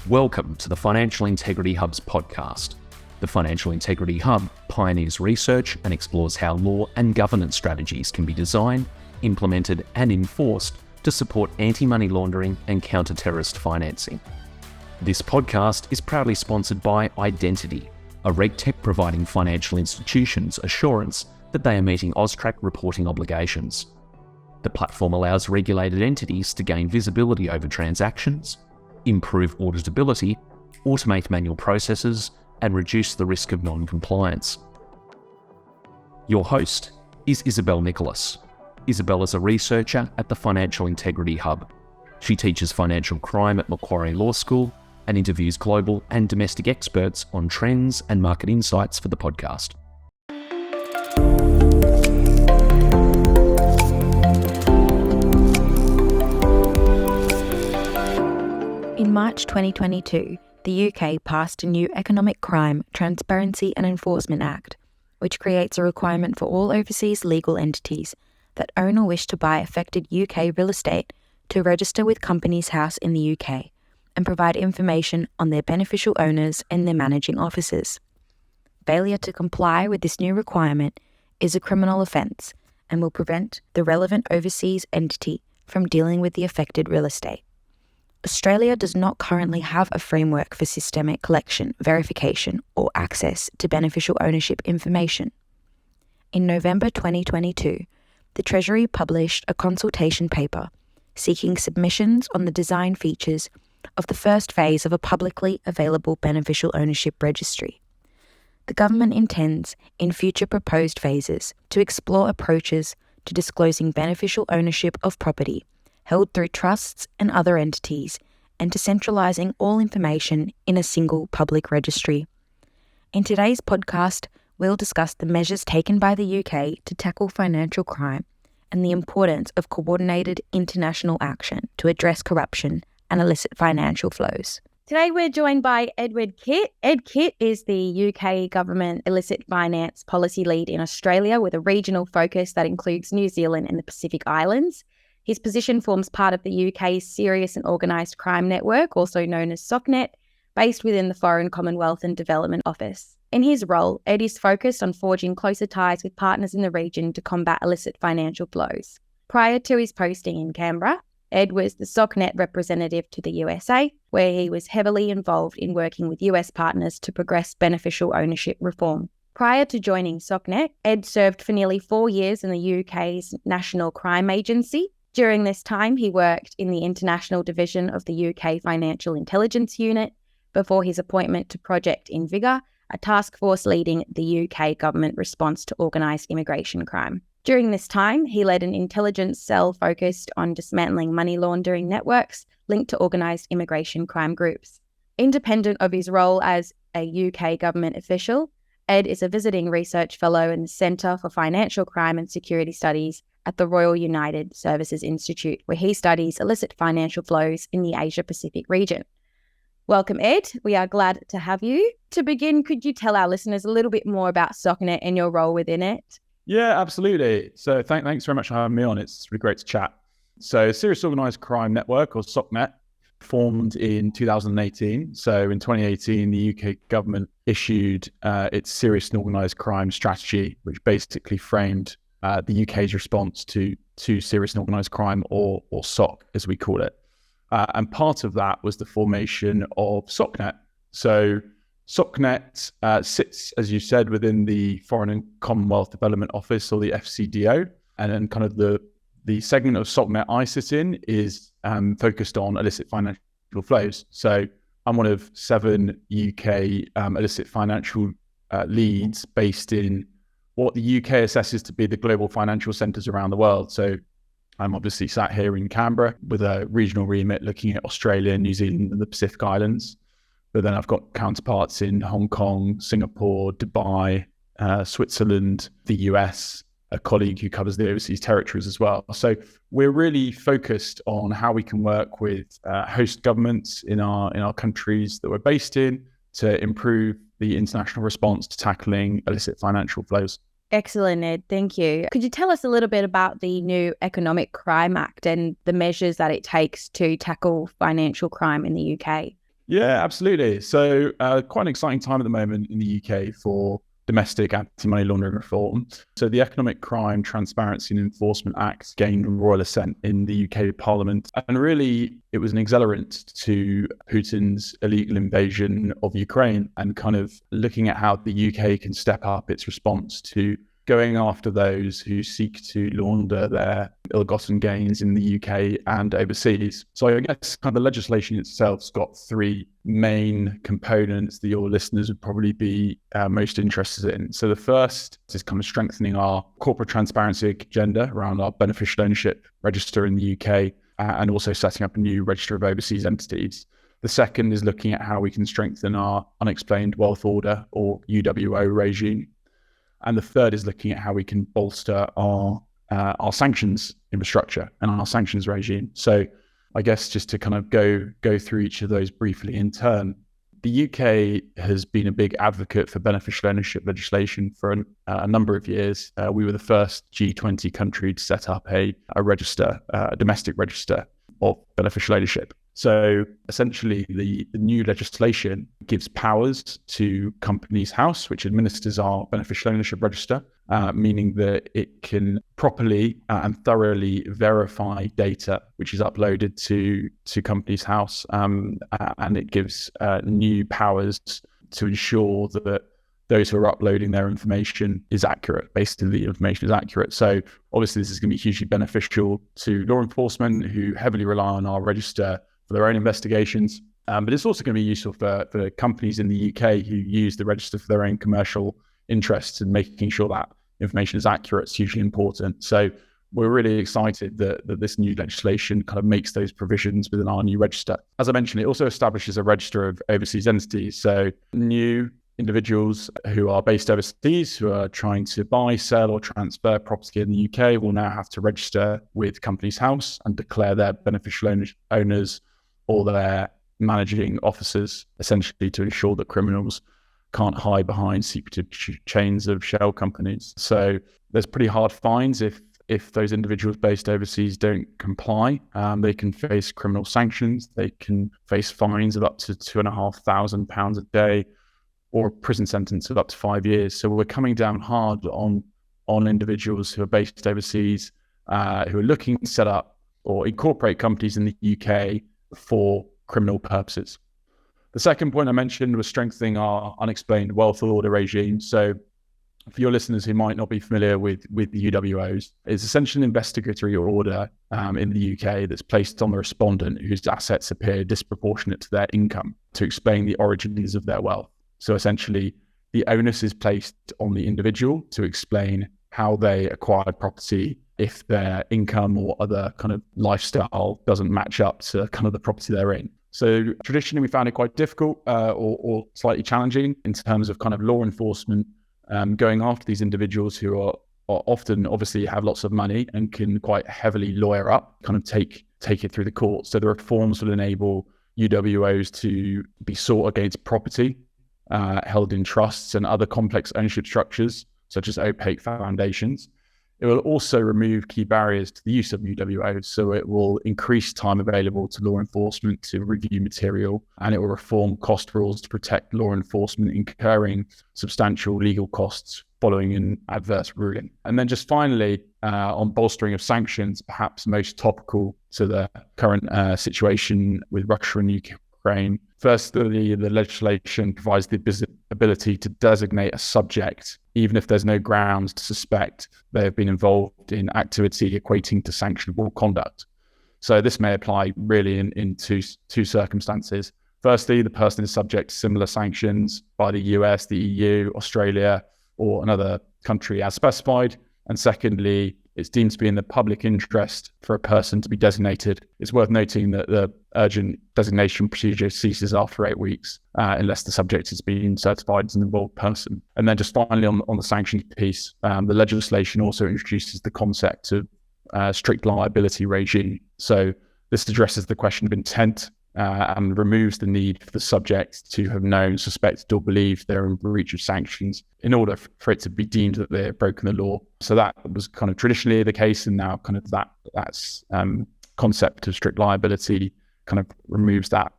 Welcome to the Financial Integrity Hub's podcast. The Financial Integrity Hub pioneers research and explores how law and governance strategies can be designed, implemented and enforced to support anti-money laundering and counter-terrorist financing. This podcast is proudly sponsored by Identity, a RegTech providing financial institutions assurance that they are meeting AUSTRAC reporting obligations. The platform allows regulated entities to gain visibility over transactions, improve auditability, automate manual processes, and reduce the risk of non-compliance. Your host is Isabel Nicholas. Isabel is a researcher at the Financial Integrity Hub. She teaches financial crime at Macquarie Law School and interviews global and domestic experts on trends and market insights for the podcast. In March 2022, the UK passed a new Economic Crime, Transparency and Enforcement Act, which creates a requirement for all overseas legal entities that own or wish to buy affected UK real estate to register with Companies House in the UK and provide information on their beneficial owners and their managing officers. Failure to comply with this new requirement is a criminal offence and will prevent the relevant overseas entity from dealing with the affected real estate. Australia does not currently have a framework for systemic collection, verification, or access to beneficial ownership information. In November 2022, the Treasury published a consultation paper seeking submissions on the design features of the first phase of a publicly available beneficial ownership registry. The government intends, in future proposed phases, to explore approaches to disclosing beneficial ownership of property held through trusts and other entities, and to centralising all information in a single public registry. In today's podcast, we'll discuss the measures taken by the UK to tackle financial crime and the importance of coordinated international action to address corruption and illicit financial flows. Today we're joined by Edward Kitt. Ed Kitt is the UK government illicit finance policy lead in Australia with a regional focus that includes New Zealand and the Pacific Islands. His position forms part of the UK's Serious and Organised Crime Network, also known as SOCNET, based within the Foreign, Commonwealth and Development Office. In his role, Ed is focused on forging closer ties with partners in the region to combat illicit financial flows. Prior to his posting in Canberra, Ed was the SOCNET representative to the USA, where he was heavily involved in working with US partners to progress beneficial ownership reform. Prior to joining SOCNET, Ed served for nearly 4 years in the UK's National Crime Agency. During this time, he worked in the international division of the UK Financial Intelligence Unit before his appointment to Project Invigour, a task force leading the UK government response to organised immigration crime. During this time, he led an intelligence cell focused on dismantling money laundering networks linked to organised immigration crime groups. Independent of his role as a UK government official, Ed is a visiting research fellow in the Centre for Financial Crime and Security Studies at the Royal United Services Institute, where he studies illicit financial flows in the Asia-Pacific region. Welcome, Ed. We are glad to have you. To begin, could you tell our listeners a little bit more about SOCNET and your role within it? Yeah, absolutely. So thanks very much for having me on. It's really great to chat. So Serious Organised Crime Network, or SOCNET, formed in 2018. So in 2018, the UK government issued its Serious and Organised Crime Strategy, which basically framed the UK's response to serious and organised crime, or SOC as we call it. And part of that was the formation of SOCNET. So SOCNET sits, as you said, within the Foreign and Commonwealth Development Office, or the FCDO. And then kind of the segment of SOCNET I sit in is focused on illicit financial flows. So I'm one of 7 UK illicit financial leads based in what the UK assesses to be the global financial centres around the world. So I'm obviously sat here in Canberra with a regional remit looking at Australia, New Zealand and the Pacific Islands. But then I've got counterparts in Hong Kong, Singapore, Dubai, Switzerland, the US, a colleague who covers the overseas territories as well. So we're really focused on how we can work with host governments in our countries that we're based in to improve the international response to tackling illicit financial flows. Excellent, Ed. Thank you. Could you tell us a little bit about the new Economic Crime Act and the measures that it takes to tackle financial crime in the UK? Yeah, absolutely. So quite an exciting time at the moment in the UK for domestic anti-money laundering reform. So the Economic Crime Transparency and Enforcement Act gained royal assent in the UK Parliament. And really, it was an accelerant to Putin's illegal invasion of Ukraine and kind of looking at how the UK can step up its response to going after those who seek to launder their ill-gotten gains in the UK and overseas. So I guess kind of the legislation itself's got three main components that your listeners would probably be most interested in. So the first is kind of strengthening our corporate transparency agenda around our beneficial ownership register in the UK and also setting up a new register of overseas entities. The second is looking at how we can strengthen our unexplained wealth order or UWO regime. And the third is looking at how we can bolster our sanctions infrastructure and our sanctions regime. So I guess just to kind of go through each of those briefly in turn, the UK has been a big advocate for beneficial ownership legislation for a number of years. We were the first G20 country to set up a register, a domestic register of beneficial ownership. So essentially, the new legislation gives powers to Companies House, which administers our beneficial ownership register, meaning that it can properly and thoroughly verify data which is uploaded to Companies House, and it gives new powers to ensure that those who are uploading their information is accurate. Basically, the information is accurate. So obviously, this is going to be hugely beneficial to law enforcement who heavily rely on our register for their own investigations. But it's also going to be useful for companies in the UK who use the register for their own commercial interests, and making sure that information is accurate is hugely important. So we're really excited that this new legislation kind of makes those provisions within our new register. As I mentioned, it also establishes a register of overseas entities. So new individuals who are based overseas, who are trying to buy, sell or transfer property in the UK will now have to register with Companies House and declare their beneficial owners or their managing officers, essentially to ensure that criminals can't hide behind secretive chains of shell companies. So there's pretty hard fines if those individuals based overseas don't comply. They can face criminal sanctions. They can face fines of up to £2,500 a day, or a prison sentence of up to 5 years. So we're coming down hard on individuals who are based overseas, who are looking to set up or incorporate companies in the UK for criminal purposes. The second point I mentioned was strengthening our unexplained wealth order regime. So for your listeners who might not be familiar with the UWOs, it's essentially an investigatory order in the UK that's placed on the respondent whose assets appear disproportionate to their income to explain the origins of their wealth. So essentially, the onus is placed on the individual to explain how they acquired property if their income or other kind of lifestyle doesn't match up to kind of the property they're in. So traditionally, we found it quite difficult or slightly challenging in terms of kind of law enforcement going after these individuals who are often obviously have lots of money and can quite heavily lawyer up, kind of take it through the courts. So the reforms will enable UWOs to be sought against property held in trusts and other complex ownership structures, such as opaque foundations. It will also remove key barriers to the use of UWOs, so it will increase time available to law enforcement to review material, and it will reform cost rules to protect law enforcement incurring substantial legal costs following an adverse ruling. And then just finally, on bolstering of sanctions, perhaps most topical to the current situation with Russia and Ukraine. Firstly, the legislation provides the ability to designate a subject, even if there's no grounds to suspect they have been involved in activity equating to sanctionable conduct. So this may apply really in two circumstances. Firstly, the person is subject to similar sanctions by the US, the EU, Australia, or another country as specified. And secondly, it's deemed to be in the public interest for a person to be designated. It's worth noting that the urgent designation procedure ceases after 8 weeks, unless the subject has been certified as an involved person. And then just finally on the sanctions piece, the legislation also introduces the concept of strict liability regime. So this addresses the question of intent and removes the need for the subject to have known, suspected, or believed they're in breach of sanctions in order for it to be deemed that they've broken the law. So that was kind of traditionally the case, and now kind of that's concept of strict liability kind of removes that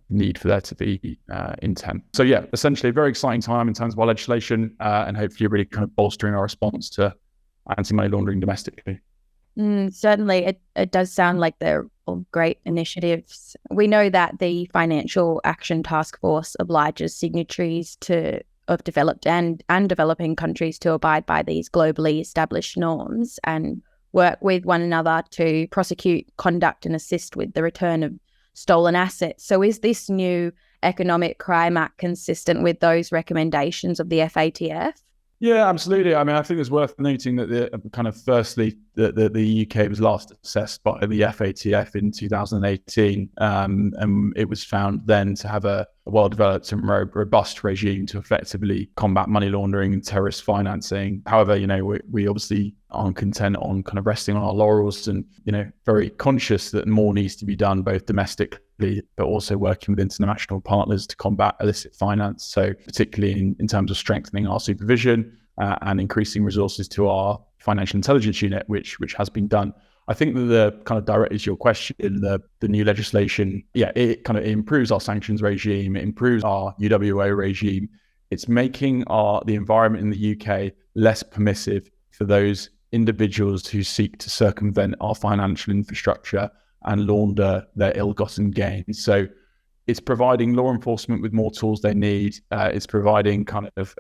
need for there to be intent. So yeah, essentially a very exciting time in terms of our legislation and hopefully really kind of bolstering our response to anti-money laundering domestically. Certainly, it does sound like they're all great initiatives. We know that the Financial Action Task Force obliges signatories of developed and developing countries to abide by these globally established norms and work with one another to prosecute conduct and assist with the return of stolen assets. So is this new Economic Crime Act consistent with those recommendations of the FATF? Yeah, absolutely. I mean, I think it's worth noting that the UK was last assessed by the FATF in 2018, and it was found then to have a well-developed and robust regime to effectively combat money laundering and terrorist financing. However, we obviously aren't content on kind of resting on our laurels, and very conscious that more needs to be done both domestically but also working with international partners to combat illicit finance. So particularly in terms of strengthening our supervision and increasing resources to our financial intelligence unit, which has been done. I think that the kind of directly to your question, the new legislation, it kind of improves our sanctions regime, it improves our UWO regime. It's making the environment in the UK less permissive for those individuals who seek to circumvent our financial infrastructure and launder their ill-gotten gains. So it's providing law enforcement with more tools they need. It's providing kind of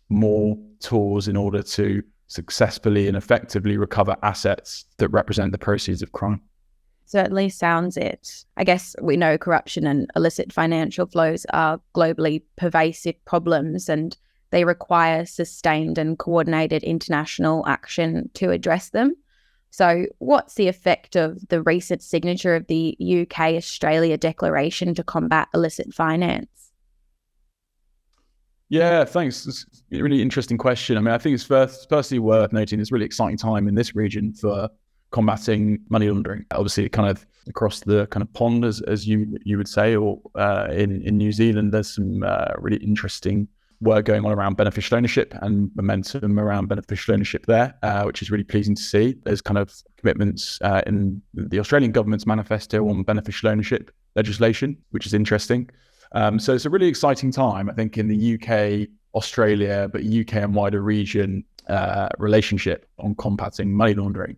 more tools in order to successfully and effectively recover assets that represent the proceeds of crime. Certainly sounds it. I guess we know corruption and illicit financial flows are globally pervasive problems, and they require sustained and coordinated international action to address them. So what's the effect of the recent signature of the UK-Australia Declaration to combat illicit finance? Yeah, thanks. It's a really interesting question. I mean, I think it's firstly worth noting it's a really exciting time in this region for combating money laundering. Obviously, kind of across the kind of pond, as you would say, or in New Zealand, there's some really interesting work going on around beneficial ownership and momentum around beneficial ownership there, which is really pleasing to see. There's kind of commitments in the Australian government's manifesto on beneficial ownership legislation, which is interesting. So it's a really exciting time, I think, in the UK, Australia, but UK and wider region relationship on combating money laundering.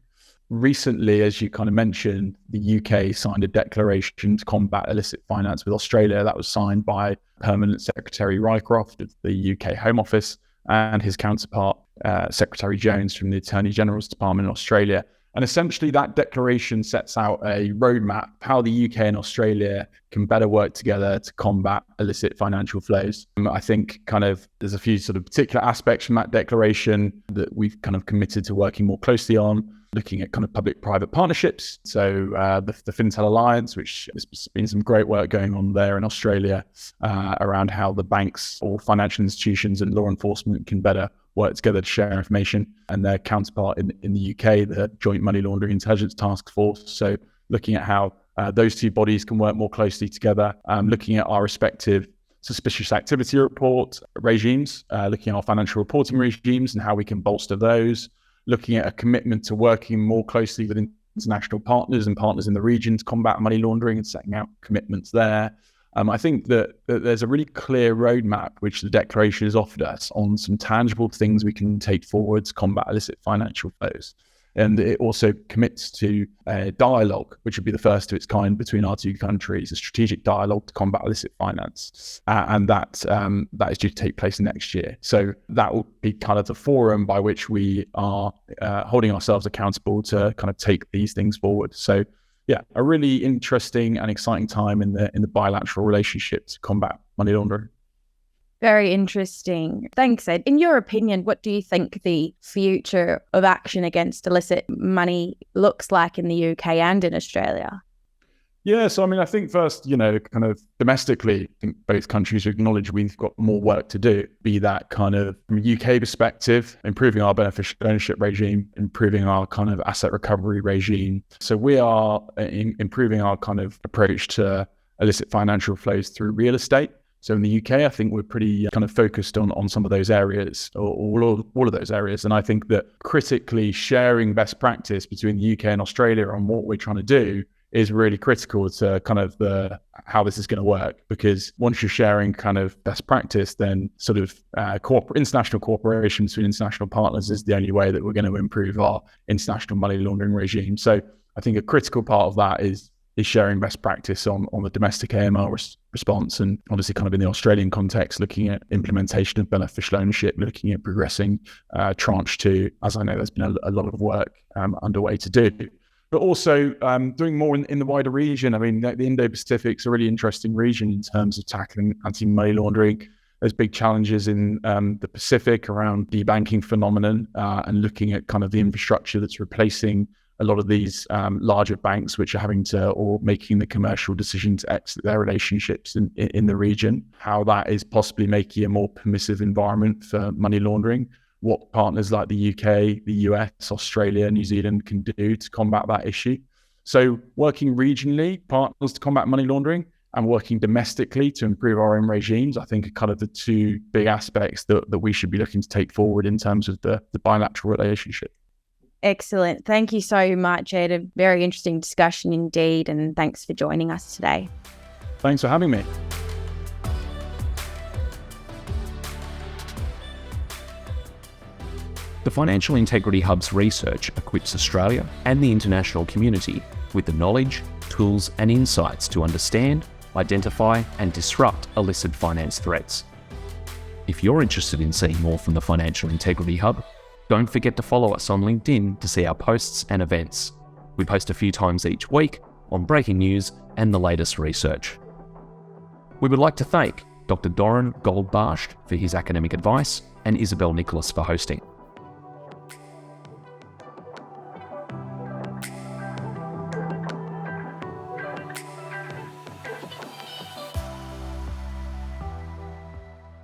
Recently, as you kind of mentioned, the UK signed a declaration to combat illicit finance with Australia. That was signed by Permanent Secretary Rycroft of the UK Home Office and his counterpart, Secretary Jones from the Attorney General's Department in Australia. And essentially that declaration sets out a roadmap how the UK and Australia can better work together to combat illicit financial flows. I think kind of there's a few sort of particular aspects from that declaration that we've kind of committed to working more closely on, looking at kind of public-private partnerships. So the FinTel Alliance, which has been some great work going on there in Australia around how the banks or financial institutions and law enforcement can better work together to share information, and their counterpart in the UK, the Joint Money Laundering Intelligence Task Force. So looking at how those two bodies can work more closely together, looking at our respective suspicious activity report regimes, looking at our financial reporting regimes and how we can bolster those, looking at a commitment to working more closely with international partners and partners in the region to combat money laundering and setting out commitments there. I think that there's a really clear roadmap which the declaration has offered us on some tangible things we can take forward to combat illicit financial flows. And it also commits to a dialogue, which would be the first of its kind between our two countries, a strategic dialogue to combat illicit finance. And that is due to take place next year. So that will be kind of the forum by which we are holding ourselves accountable to kind of take these things forward. So yeah, a really interesting and exciting time in the bilateral relationship to combat money laundering. Very interesting. Thanks, Ed. In your opinion, what do you think the future of action against illicit money looks like in the UK and in Australia? Yeah, so I mean, I think first, kind of domestically, I think both countries acknowledge we've got more work to do, be that kind of from a UK perspective, improving our beneficial ownership regime, improving our kind of asset recovery regime. So we are improving our kind of approach to illicit financial flows through real estate. So in the UK, I think we're pretty kind of focused on some of those areas, or all of those areas. And I think that critically sharing best practice between the UK and Australia on what we're trying to do is really critical to kind of how this is going to work, because once you're sharing kind of best practice, then sort of international cooperation between international partners is the only way that we're going to improve our international money laundering regime. So I think a critical part of that is sharing best practice on the domestic AML response, and obviously kind of in the Australian context, looking at implementation of beneficial ownership, looking at progressing tranche 2, as I know there's been a lot of work underway to do. But also doing more in the wider region. I mean, the Indo-Pacific's a really interesting region in terms of tackling anti-money laundering. There's big challenges in the Pacific around debanking phenomenon and looking at kind of the infrastructure that's replacing a lot of these larger banks, which are having to or making the commercial decision to exit their relationships in the region. How that is possibly making a more permissive environment for money laundering. What partners like the UK, the US, Australia, New Zealand can do to combat that issue. So working regionally, partners to combat money laundering, and working domestically to improve our own regimes, I think are kind of the two big aspects that we should be looking to take forward in terms of the bilateral relationship. Excellent. Thank you so much, Ed. A very interesting discussion indeed, and thanks for joining us today. Thanks for having me. The Financial Integrity Hub's research equips Australia and the international community with the knowledge, tools and insights to understand, identify and disrupt illicit finance threats. If you're interested in seeing more from the Financial Integrity Hub, don't forget to follow us on LinkedIn to see our posts and events. We post a few times each week on breaking news and the latest research. We would like to thank Dr. Doran Goldbarsch for his academic advice and Isabel Nicholas for hosting.